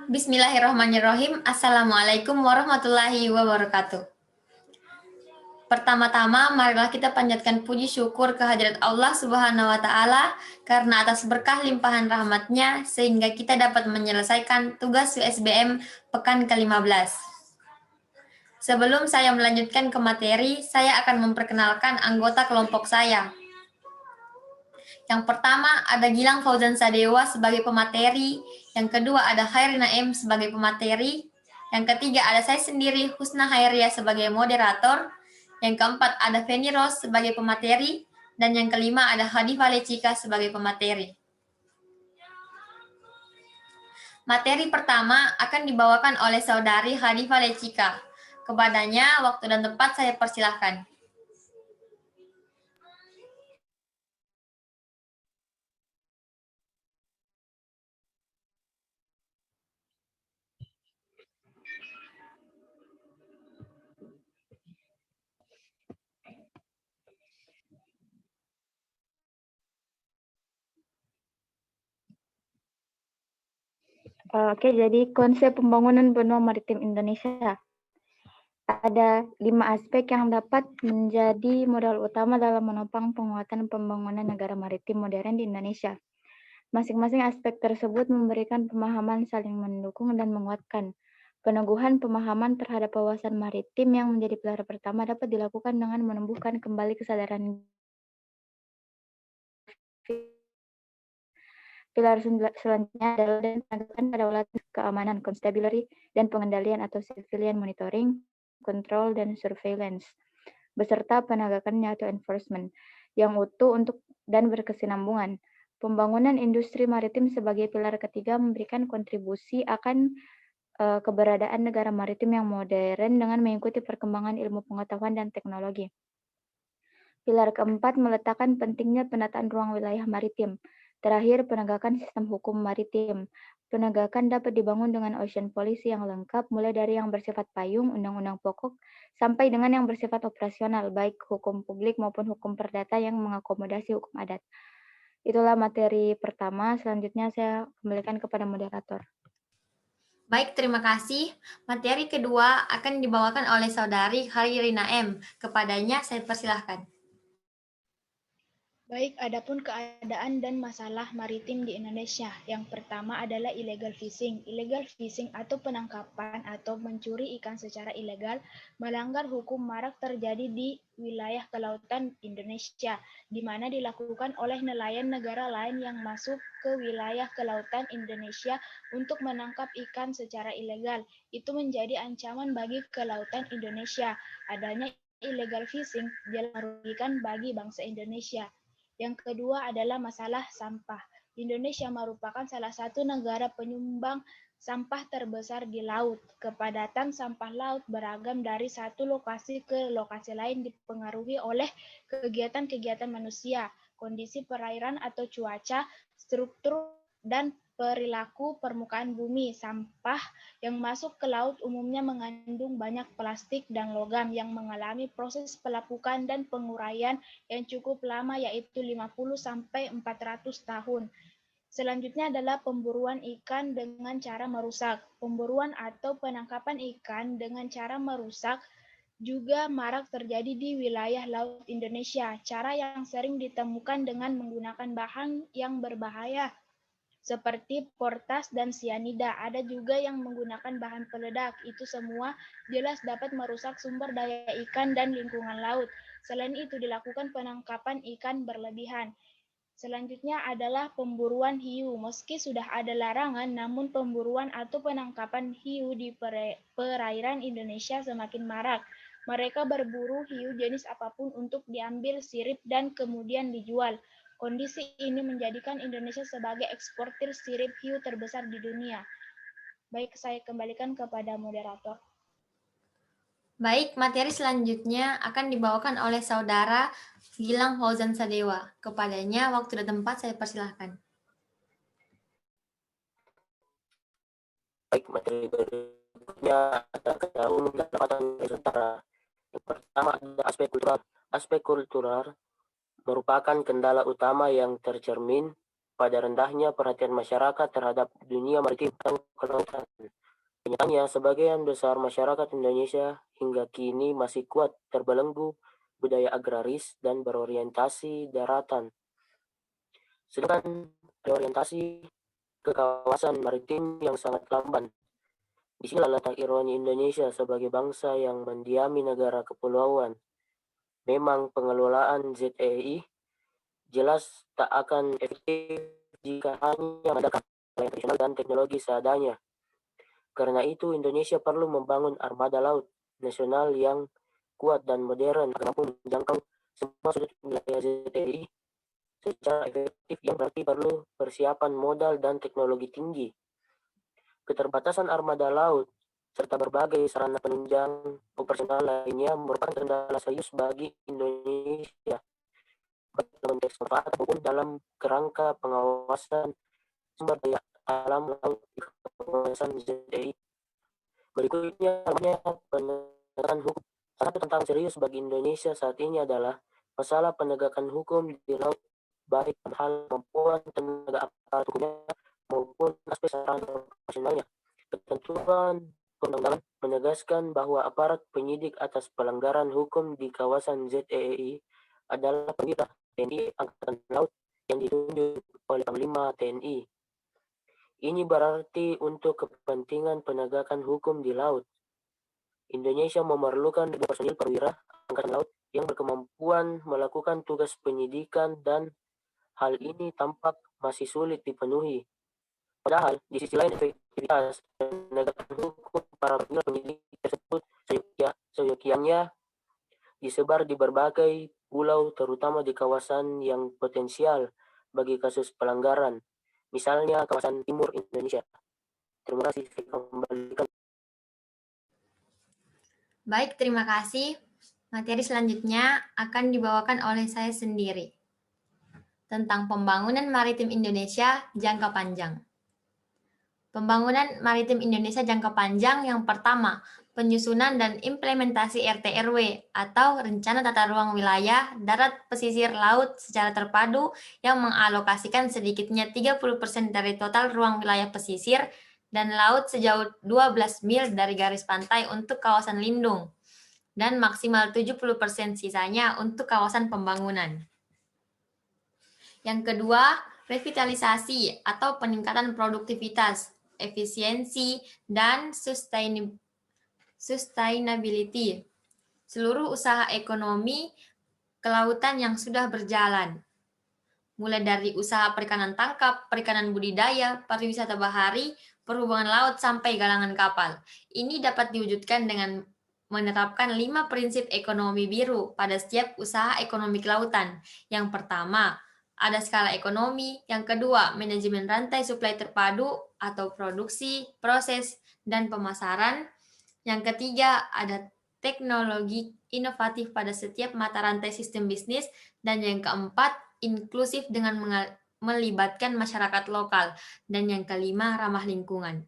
Bismillahirrahmanirrahim. Assalamualaikum warahmatullahi wabarakatuh. Pertama-tama, marilah kita panjatkan puji syukur kehadirat Allah Subhanahu wa Ta'ala karena atas berkah limpahan rahmat-Nya sehingga kita dapat menyelesaikan tugas USBM pekan ke-15. Sebelum saya melanjutkan ke materi, saya akan memperkenalkan anggota kelompok saya. Yang pertama ada Gilang Fauzan Sadewa sebagai pemateri, yang kedua ada Khairina M sebagai pemateri, yang ketiga ada saya sendiri Husna Hairia sebagai moderator, yang keempat ada Feni Ros sebagai pemateri, dan yang kelima ada Hadifah Lecika sebagai pemateri. Materi pertama akan dibawakan oleh saudari Hadifah Lecika. Kepadanya waktu dan tempat saya persilahkan. Oke, jadi konsep pembangunan benua maritim Indonesia. Ada 5 aspek yang dapat menjadi modal utama dalam menopang penguatan pembangunan negara maritim modern di Indonesia. Masing-masing aspek tersebut memberikan pemahaman saling mendukung dan menguatkan. Peneguhan pemahaman terhadap wawasan maritim yang menjadi pilar pertama dapat dilakukan dengan menumbuhkan kembali kesadaran. Pilar selanjutnya adalah penegakan kedaulatan keamanan, constabulary, dan pengendalian atau civilian monitoring, control, dan surveillance, beserta penegakannya atau enforcement, yang utuh untuk dan berkesinambungan. Pembangunan industri maritim sebagai pilar ketiga memberikan kontribusi akan keberadaan negara maritim yang modern dengan mengikuti perkembangan ilmu pengetahuan dan teknologi. Pilar keempat meletakkan pentingnya penataan ruang wilayah maritim. Terakhir, penegakan sistem hukum maritim. Penegakan dapat dibangun dengan ocean policy yang lengkap, mulai dari yang bersifat payung, undang-undang pokok, sampai dengan yang bersifat operasional, baik hukum publik maupun hukum perdata yang mengakomodasi hukum adat. Itulah materi pertama, selanjutnya saya kembalikan kepada moderator. Baik, terima kasih. Materi kedua akan dibawakan oleh saudari Khairina M. Kepadanya saya persilahkan. Baik, adapun keadaan dan masalah maritim di Indonesia. Yang pertama adalah illegal fishing. Illegal fishing atau penangkapan atau mencuri ikan secara ilegal melanggar hukum marak terjadi di wilayah kelautan Indonesia, di mana dilakukan oleh nelayan negara lain yang masuk ke wilayah kelautan Indonesia untuk menangkap ikan secara ilegal. Itu menjadi ancaman bagi kelautan Indonesia. Adanya illegal fishing jelas merugikan bagi bangsa Indonesia. Yang kedua adalah masalah sampah. Indonesia merupakan salah satu negara penyumbang sampah terbesar di laut. Kepadatan sampah laut beragam dari satu lokasi ke lokasi lain dipengaruhi oleh kegiatan-kegiatan manusia, kondisi perairan atau cuaca, struktur dan perilaku permukaan bumi. Sampah yang masuk ke laut umumnya mengandung banyak plastik dan logam yang mengalami proses pelapukan dan penguraian yang cukup lama, yaitu 50-400 tahun. Selanjutnya adalah pemburuan ikan dengan cara merusak. Pemburuan atau penangkapan ikan dengan cara merusak juga marak terjadi di wilayah laut Indonesia. Cara yang sering ditemukan dengan menggunakan bahan yang berbahaya seperti portas dan sianida. Ada juga yang menggunakan bahan peledak. Itu semua jelas dapat merusak sumber daya ikan dan lingkungan laut. Selain itu dilakukan penangkapan ikan berlebihan. Selanjutnya adalah pemburuan hiu. Meski sudah ada larangan, namun pemburuan atau penangkapan hiu di perairan Indonesia semakin marak. Mereka berburu hiu jenis apapun untuk diambil sirip dan kemudian dijual. Kondisi ini menjadikan Indonesia sebagai eksportir sirip hiu terbesar di dunia. Baik, saya kembalikan kepada moderator. Baik, materi selanjutnya akan dibawakan oleh saudara Gilang Fauzan Sadewa. Kepadanya waktu dan tempat saya persilahkan. Baik, materi berikutnya ada umum pendapatan Nusantara. Yang pertama ada aspek kultural. Aspek kultural merupakan kendala utama yang tercermin pada rendahnya perhatian masyarakat terhadap dunia maritim dan kelautan. Kenyataannya, sebagian besar masyarakat Indonesia hingga kini masih kuat terbelenggu budaya agraris dan berorientasi daratan. Sedangkan orientasi ke kawasan maritim yang sangat lamban. Disinilah letak ironi Indonesia sebagai bangsa yang mendiami negara kepulauan. Memang pengelolaan ZEI jelas tak akan efektif jika hanya mengandalkan nilai tradisional dan teknologi seadanya. Karena itu, Indonesia perlu membangun armada laut nasional yang kuat dan modern agar mampu menjangkau semua sudut wilayah ZEI secara efektif, yang berarti perlu persiapan modal dan teknologi tinggi. Keterbatasan armada laut serta berbagai sarana penunjang operasional lainnya merupakan kendala serius bagi Indonesia, baik dalam konteks manfaat maupun dalam kerangka pengawasan sumber daya alam laut di kawasan ZEI. Berikutnya, penegakan hukum. Salah satu tantangan serius bagi Indonesia saat ini adalah masalah penegakan hukum di laut, baik hal kemampuan tenaga aparat hukumnya maupun aspek sarana operasionalnya. Ketentuan perundang-undangan menegaskan bahwa aparat penyidik atas pelanggaran hukum di kawasan ZEI adalah perwira TNI Angkatan Laut yang ditunjuk oleh Panglima TNI. Ini berarti untuk kepentingan penegakan hukum di laut, Indonesia memerlukan personil perwira Angkatan Laut yang berkemampuan melakukan tugas penyidikan, dan hal ini tampak masih sulit dipenuhi. Padahal, di sisi lain, efektivitas penegakan hukum para perwira penyidik tersebut seyogianya disebar di berbagai pulau, terutama di kawasan yang potensial bagi kasus pelanggaran, misalnya kawasan timur Indonesia. Terima kasih. Saya kembalikan. Baik, terima kasih. Materi selanjutnya akan dibawakan oleh saya sendiri tentang pembangunan maritim Indonesia jangka panjang. Pembangunan maritim Indonesia jangka panjang yang pertama, penyusunan dan implementasi RT/RW atau Rencana Tata Ruang Wilayah Darat Pesisir Laut secara terpadu yang mengalokasikan sedikitnya 30% dari total ruang wilayah pesisir dan laut sejauh 12 mil dari garis pantai untuk kawasan lindung dan maksimal 70% sisanya untuk kawasan pembangunan. Yang kedua, revitalisasi atau peningkatan produktivitas, efisiensi, dan sustainability seluruh usaha ekonomi kelautan yang sudah berjalan, mulai dari usaha perikanan tangkap, perikanan budidaya, pariwisata bahari, perhubungan laut, sampai galangan kapal. Ini dapat diwujudkan dengan menetapkan 5 prinsip ekonomi biru pada setiap usaha ekonomi kelautan. Yang pertama, ada skala ekonomi. Yang kedua, manajemen rantai suplai terpadu atau produksi, proses, dan pemasaran. Yang ketiga, ada teknologi inovatif pada setiap mata rantai sistem bisnis. Dan yang keempat, inklusif dengan melibatkan masyarakat lokal. Dan yang kelima, ramah lingkungan.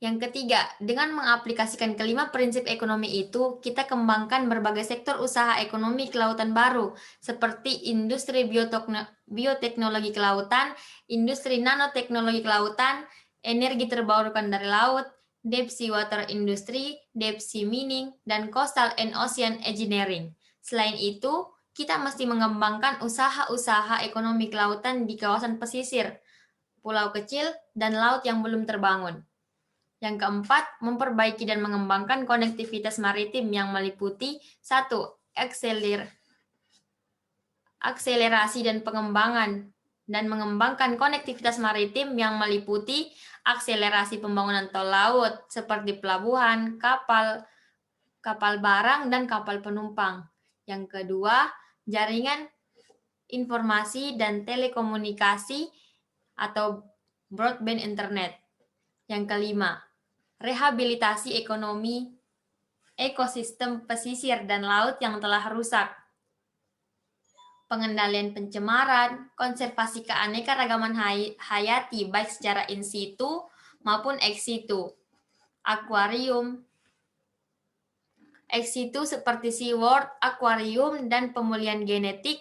Yang ketiga, dengan mengaplikasikan kelima prinsip ekonomi itu, kita kembangkan berbagai sektor usaha ekonomi kelautan baru, seperti industri bioteknologi kelautan, industri nanoteknologi kelautan, energi terbarukan dari laut, deep sea water industry, deep sea mining, dan coastal and ocean engineering. Selain itu, kita mesti mengembangkan usaha-usaha ekonomi kelautan di kawasan pesisir, pulau kecil, dan laut yang belum terbangun. Yang keempat, memperbaiki dan mengembangkan konektivitas maritim yang meliputi 1. Akselerasi dan pengembangan dan mengembangkan konektivitas maritim yang meliputi akselerasi pembangunan tol laut seperti pelabuhan, kapal barang, dan kapal penumpang. Yang kedua, jaringan informasi dan telekomunikasi atau broadband internet. Yang kelima, rehabilitasi ekonomi ekosistem pesisir dan laut yang telah rusak, pengendalian pencemaran, konservasi keanekaragaman hayati baik secara in situ maupun ex situ, akuarium, ex situ seperti SeaWorld, akuarium, dan pemulihan genetik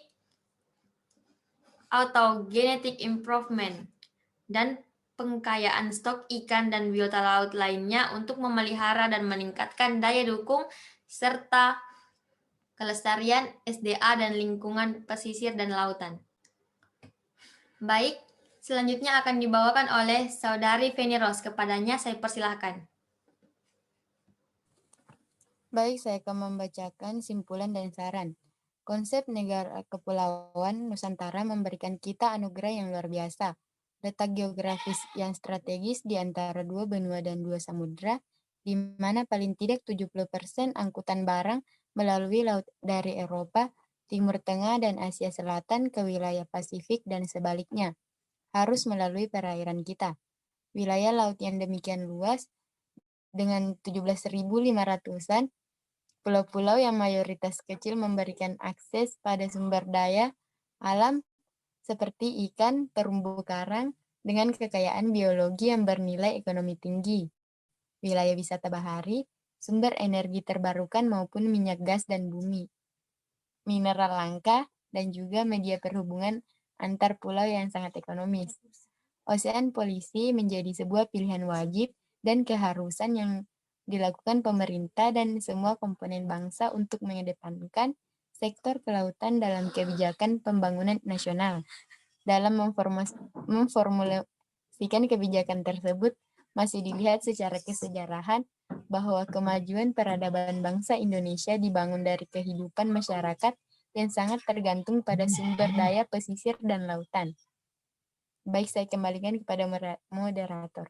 atau genetic improvement, dan pengkayaan stok ikan dan biota laut lainnya untuk memelihara dan meningkatkan daya dukung serta kelestarian SDA dan lingkungan pesisir dan lautan. Baik, selanjutnya akan dibawakan oleh Saudari Feni Ros. Kepadanya saya persilahkan. Baik, saya akan membacakan simpulan dan saran. Konsep negara kepulauan Nusantara memberikan kita anugerah yang luar biasa. Letak geografis yang strategis di antara dua benua dan dua samudera, di mana paling tidak 70% angkutan barang melalui laut dari Eropa, Timur Tengah, dan Asia Selatan ke wilayah Pasifik dan sebaliknya, harus melalui perairan kita. Wilayah laut yang demikian luas, dengan 17.500-an, pulau-pulau yang mayoritas kecil memberikan akses pada sumber daya alam seperti ikan, terumbu karang, dengan kekayaan biologi yang bernilai ekonomi tinggi, wilayah wisata bahari, sumber energi terbarukan maupun minyak gas dan bumi, mineral langka, dan juga media perhubungan antar pulau yang sangat ekonomis. Ocean Policy menjadi sebuah pilihan wajib dan keharusan yang dilakukan pemerintah dan semua komponen bangsa untuk mengedepankan sektor kelautan dalam kebijakan pembangunan nasional. Dalam memformulasikan kebijakan tersebut, masih dilihat secara kesejarahan bahwa kemajuan peradaban bangsa Indonesia dibangun dari kehidupan masyarakat yang sangat tergantung pada sumber daya pesisir dan lautan. Baik, saya kembalikan kepada moderator.